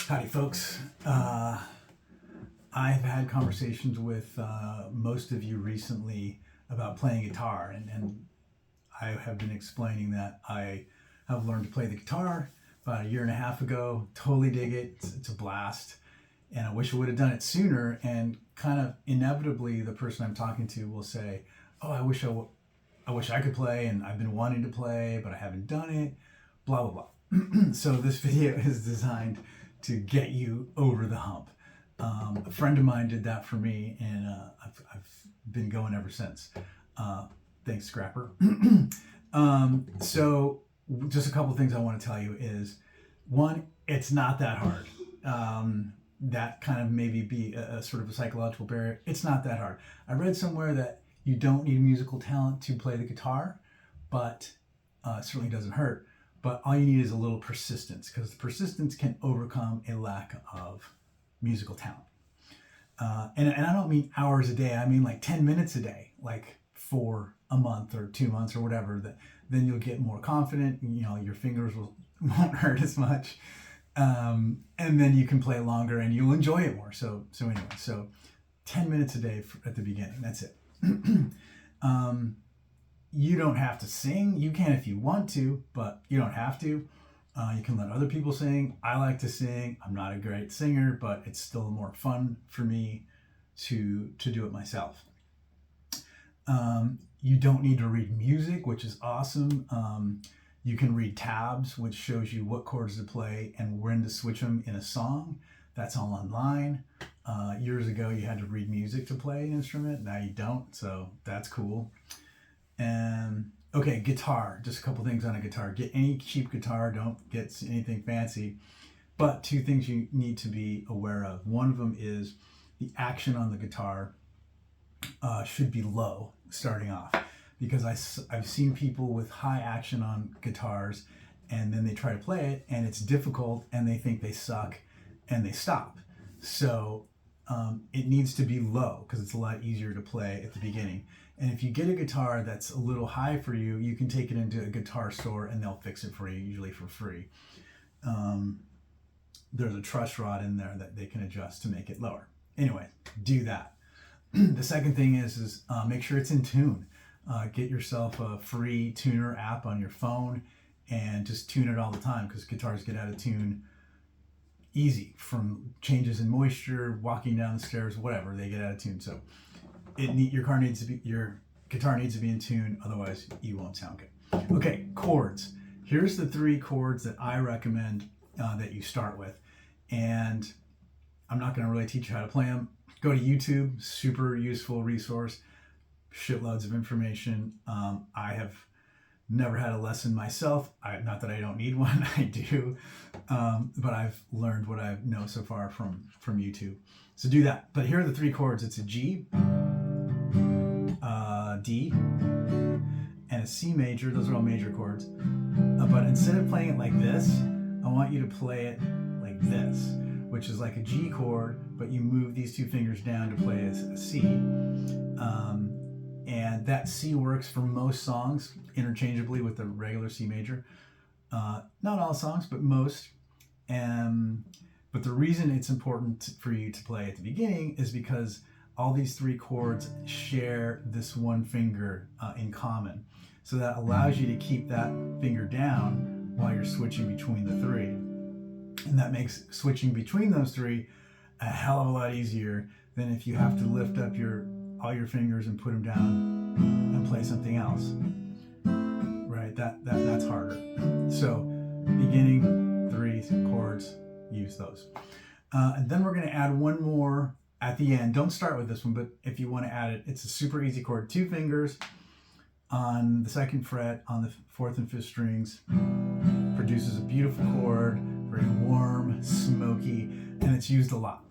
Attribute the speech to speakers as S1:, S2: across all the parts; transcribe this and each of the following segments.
S1: Howdy, folks. I've had conversations with most of you recently about playing guitar, and I have been explaining that I have learned to play the guitar about a year and a half ago. Totally dig it. It's a blast. And I wish I would have done it sooner. And kind of inevitably, the person I'm talking to will say, "Oh, I wish I could play, and I've been wanting to play, but I haven't done it." Blah blah blah. So this video is designed to get you over the hump. A friend of mine did that for me, and I've been going ever since. Thanks, Scrapper. So just a couple things I want to tell you is, one, it's not that hard. That kind of maybe be a sort of a psychological barrier. It's not that hard. I read somewhere that you don't need musical talent to play the guitar, but it certainly doesn't hurt. But all you need is a little persistence, because the persistence can overcome a lack of musical talent. And I don't mean hours a day. I mean like 10 minutes a day, like for a month or 2 months or whatever. Then you'll get more confident. And, your fingers won't hurt as much. And then you can play longer and you'll enjoy it more. So anyway, 10 minutes a day at the beginning. That's it. You don't have to sing. You can if you want to, but you don't have to. You can let other people sing. I like to sing. I'm not a great singer, but it's still more fun for me to do it myself. You don't need to read music, which is awesome. You can read tabs, which shows you what chords to play and when to switch them in a song. That's all online. Years ago, you had to read music to play an instrument. Now you don't, so that's cool. Okay, guitar. Just a couple things on a guitar. Get any cheap guitar. Don't get anything fancy. But two things you need to be aware of. One of them is the action on the guitar should be low starting off, because I've seen people with high action on guitars, and then they try to play it, and it's difficult, and they think they suck, and they stop. So it needs to be low, because it's a lot easier to play at the beginning. And if you get a guitar that's a little high for you, you can take it into a guitar store and they'll fix it for you, usually for free. There's a truss rod in there that they can adjust to make it lower. Anyway, do that. The second thing is make sure it's in tune. Get yourself a free tuner app on your phone and just tune it all the time, because guitars get out of tune easy from changes in moisture, walking down the stairs, whatever. They get out of tune. So your guitar needs to be in tune, otherwise you won't sound good. Okay, chords. Here's the 3 chords that I recommend that you start with, and I'm not going to really teach you how to play them. Go to YouTube, super useful resource, shitloads of information. I have never had a lesson myself. Not that I don't need one, I do, but I've learned what I know so far from YouTube. So do that. But here are the 3 chords. It's a G, D, and a C major. Those are all major chords. But instead of playing it like this, I want you to play it like this, which is like a G chord, but you move these 2 fingers down to play a C. And that C works for most songs interchangeably with the regular C major. Not all songs, but most. But the reason it's important for you to play at the beginning is because all these 3 chords share this one finger in common. So that allows you to keep that finger down while you're switching between the 3. And that makes switching between those 3 a hell of a lot easier than if you have to lift up all your fingers and put them down and play something else. Right? That's harder. So beginning 3 chords, use those. And then we're going to add one more at the end. Don't start with this one, but if you want to add it, it's a super easy chord. 2 fingers on the 2nd fret on the 4th and 5th strings. Produces a beautiful chord, very warm, smoky, and it's used a lot,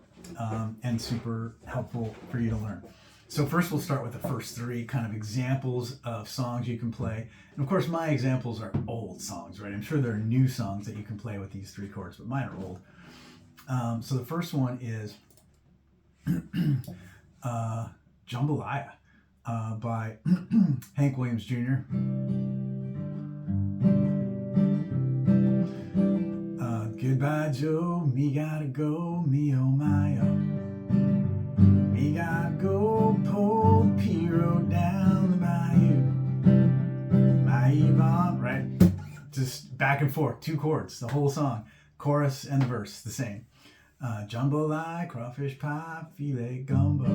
S1: and super helpful for you to learn. So first we'll start with the first 3 kind of examples of songs you can play. And of course my examples are old songs, right? I'm sure there are new songs that you can play with these 3 chords, but mine are old. So the first one is Jambalaya by Hank Williams Jr. Goodbye, Joe, me gotta go, me oh my oh. Me gotta go pull the P-road down the bayou. My Yvonne, right? Just back and forth, 2 chords, the whole song. Chorus and the verse, the same. Jambalaya, crawfish pie, filet gumbo.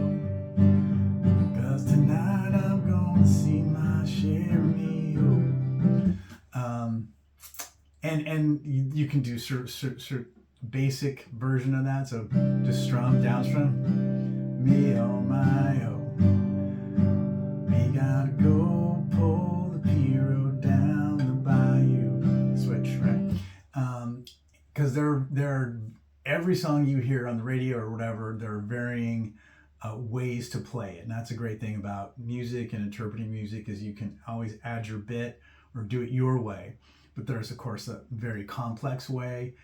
S1: Cause tonight I'm gonna see my share of me. And you can do sort basic version of that. So just strum, down strum. Me oh my oh. Me gotta go pull the P-road down the bayou. Switch, right? Because there are every song you hear on the radio or whatever, there are varying ways to play it. And that's a great thing about music and interpreting music, is you can always add your bit or do it your way. But there's, of course, a very complex way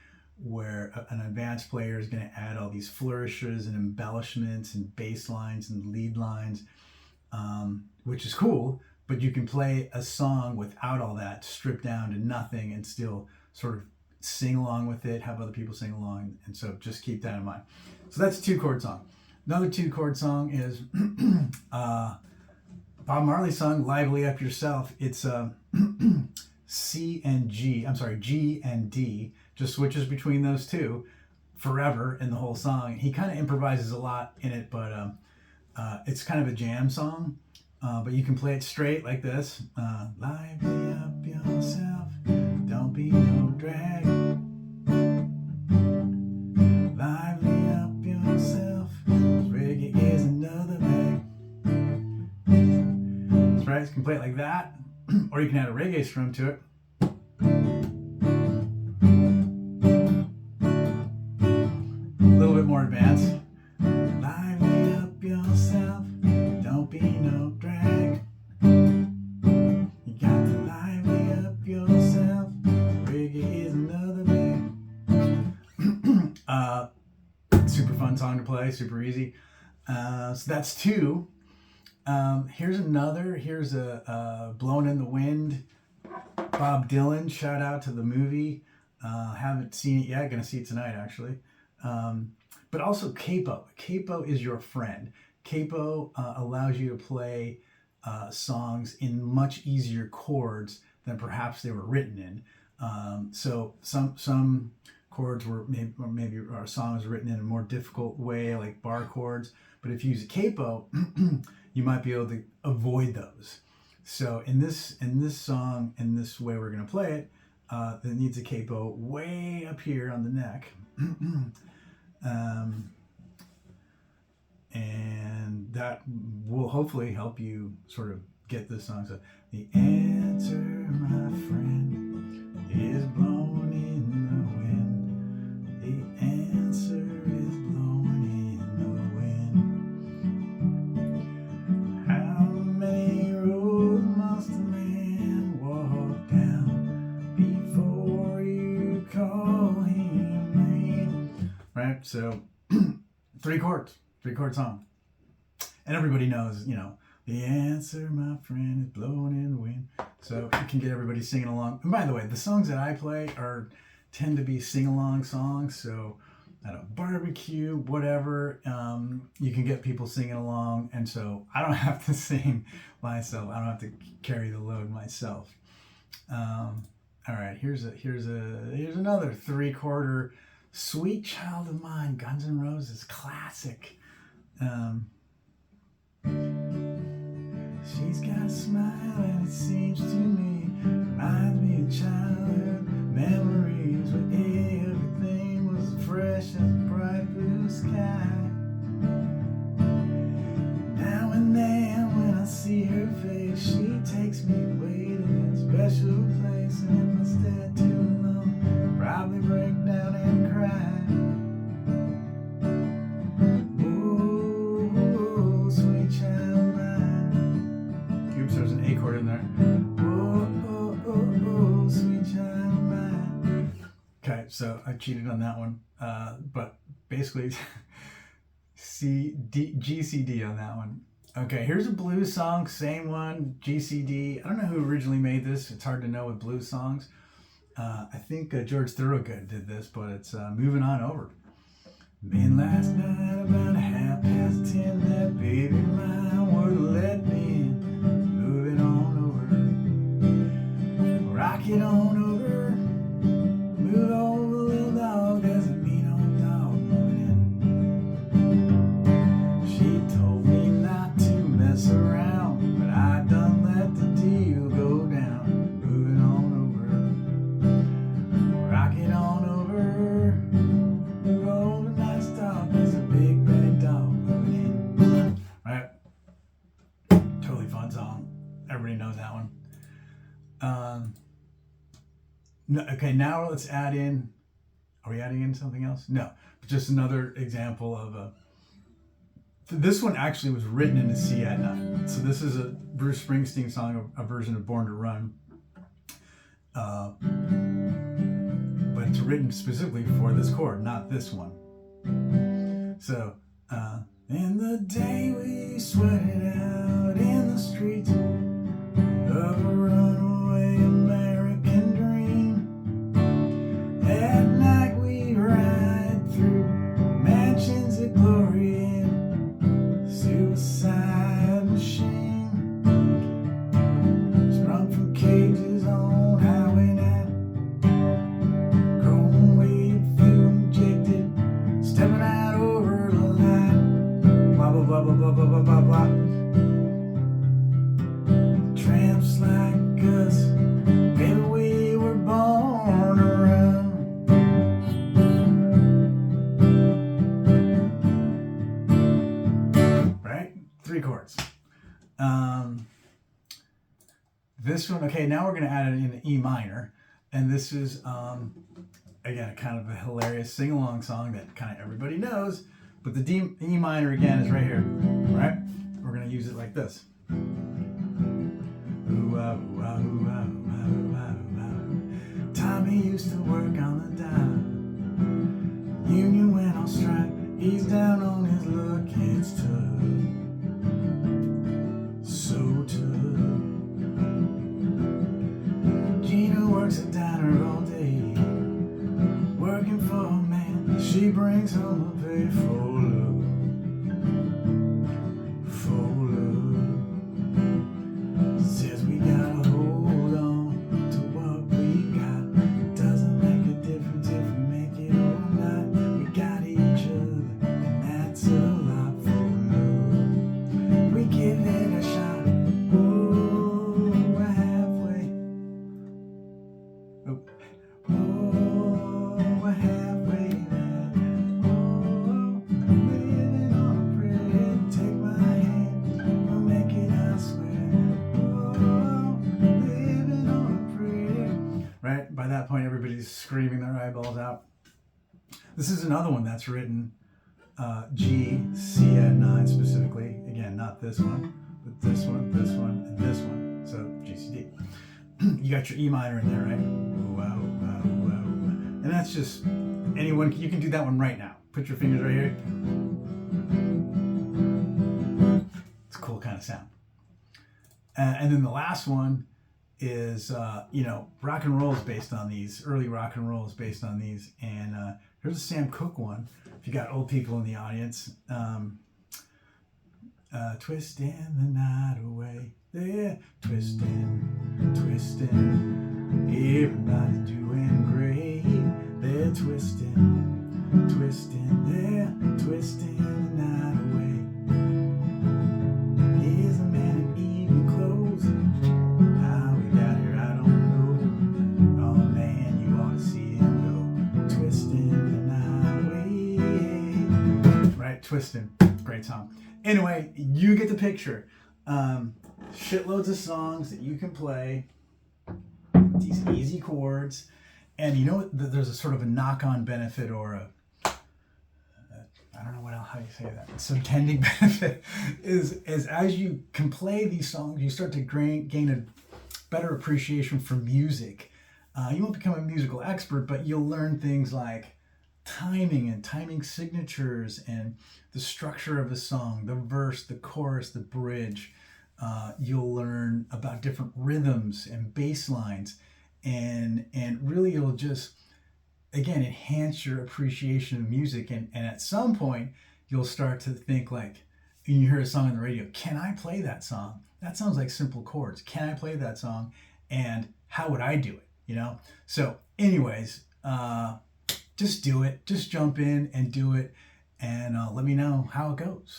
S1: where an advanced player is going to add all these flourishes and embellishments and bass lines and lead lines, which is cool. But you can play a song without all that, stripped down to nothing, and still sort of sing along with it, have other people sing along. And so just keep that in mind. So that's a 2-chord song. Another 2-chord song is Bob Marley's song, Lively Up Yourself. It's G and D, just switches between those two forever in the whole song. He kind of improvises a lot in it, but it's kind of a jam song. But you can play it straight like this. Lively up yourself, don't be no drag. Lively up yourself, reggae is another bag. That's right, you can play it like that. Or you can add a reggae strum to it. A little bit more advanced. Lively up yourself, don't be no drag. You got to lively up yourself, reggae is another bag. Super fun song to play, super easy. So that's 2. Here's another. Here's a Blowin' in the Wind, Bob Dylan. Shout out to the movie. Haven't seen it yet. Gonna see it tonight, actually. But also capo. Capo is your friend. Capo allows you to play songs in much easier chords than perhaps they were written in. So some chords were maybe our songs written in a more difficult way, like bar chords. But if you use a capo, you might be able to avoid those. So in this song, in this way we're going to play it, that needs a capo way up here on the neck. And that will hopefully help you sort of get this song. So the answer, my friend, is blowing in the wind. The answer is blowing in the wind. How many roads must a man walk down before you call him name? Right? So 3 chords. 3-chord song. And everybody knows, the answer, my friend, is blowing in the wind. So you can get everybody singing along. And by the way, the songs that I play tend to be sing-along songs. So at a barbecue, whatever, you can get people singing along. And so I don't have to sing myself. I don't have to carry the load myself. All right, here's another 3-quarter Sweet Child of Mine, Guns N' Roses classic. She's got a smile and it seems to me reminds me of childhood memories where everything was fresh as a bright blue sky. Now and then when I see her face, she takes me away to that special place, and if I stay too long, I'll probably break down and cry. There's an A chord in there. Oh, sweet child of mine. Okay, so I cheated on that one. But basically, G, C, D on that one. Okay, here's a blues song, same one, G, C, D. I don't know who originally made this. It's hard to know with blues songs. I think George Thorogood did this, but it's Moving On Over. Been last night about 10:30, that baby mine would let me in. Moving on over, rock it on over, move over, little dog, there's a mean old dog moving in. She told me not to mess around, but I done let the deal go down. Moving on over, rock it on over, move over, nice dog, there's a big bad dog moving in. Right? Totally fun song. Everybody knows that one. No, okay, now let's add in. Are we adding in something else? No, just another example of this one actually was written in a C add 9. So this is a Bruce Springsteen song, a version of Born to Run. But it's written specifically for this chord, not this one. So, in the day we sweated out in the streets of a runaway American dream. At night we ride through mansions of glory and suicide machine. Sprung from cages on Highway 9. Grown weed, fuel injected, stepping out over the line. Blah, blah, blah, blah, blah, blah, blah, blah, blah. Tramps like us, baby, we were born around. Right? 3 chords. This one, okay, now we're going to add it in E minor. And this is, again, kind of a hilarious sing-along song that kind of everybody knows. But the E minor, again, is right here. Right? We're going to use it like this. Tommy used to work on the dial. Union went on strike. He's down on his luck. It's tough, so tough. Gina works a diner all day, working for a man. She brings home a pay for love, for love. Says we gotta hold on to what we got. Doesn't make a difference if we make it or not. We got each other, and that's a lot for love. We give it a shot. Oh, we're halfway. Oh, we're halfway there. Oh, living on a prayer. Take my hand, we'll make it, I swear. Living on a prayer. Right? By that point, everybody's screaming their eyeballs out. This is another one that's written G, C add 9 specifically. Again, not this one, but this one, and this one. So G, C, D. You got your E minor in there, right? And that's just anyone. You can do that one right now. Put your fingers right here. It's a cool kind of sound. And then the last one is, rock and roll is based on these. Early rock and roll is based on these. And here's a Sam Cooke one. If you got old people in the audience, twisting the night away. They're twisting, everybody's doing great. They're twisting, they're twisting the night away. Here's a man in evening clothes. How we got here, I don't know. Oh man, you ought to see him go. Twisting the night away. Right, twisting. Great song. Anyway, you get the picture. Shitloads of songs that you can play. These easy chords. And you know, there's a sort of a knock-on benefit, or I don't know how you say that. Subtending benefit is as you can play these songs, you start to gain a better appreciation for music. You won't become a musical expert, but you'll learn things like timing and timing signatures and the structure of a song, the verse, the chorus, the bridge. You'll learn about different rhythms and bass lines. and really it'll just, again, enhance your appreciation of music. And at some point you'll start to think like, when you hear a song on the radio, can I play that song? That sounds like simple chords. Can I play that song? And how would I do it? So anyways, just do it. Just jump in and do it, and let me know how it goes.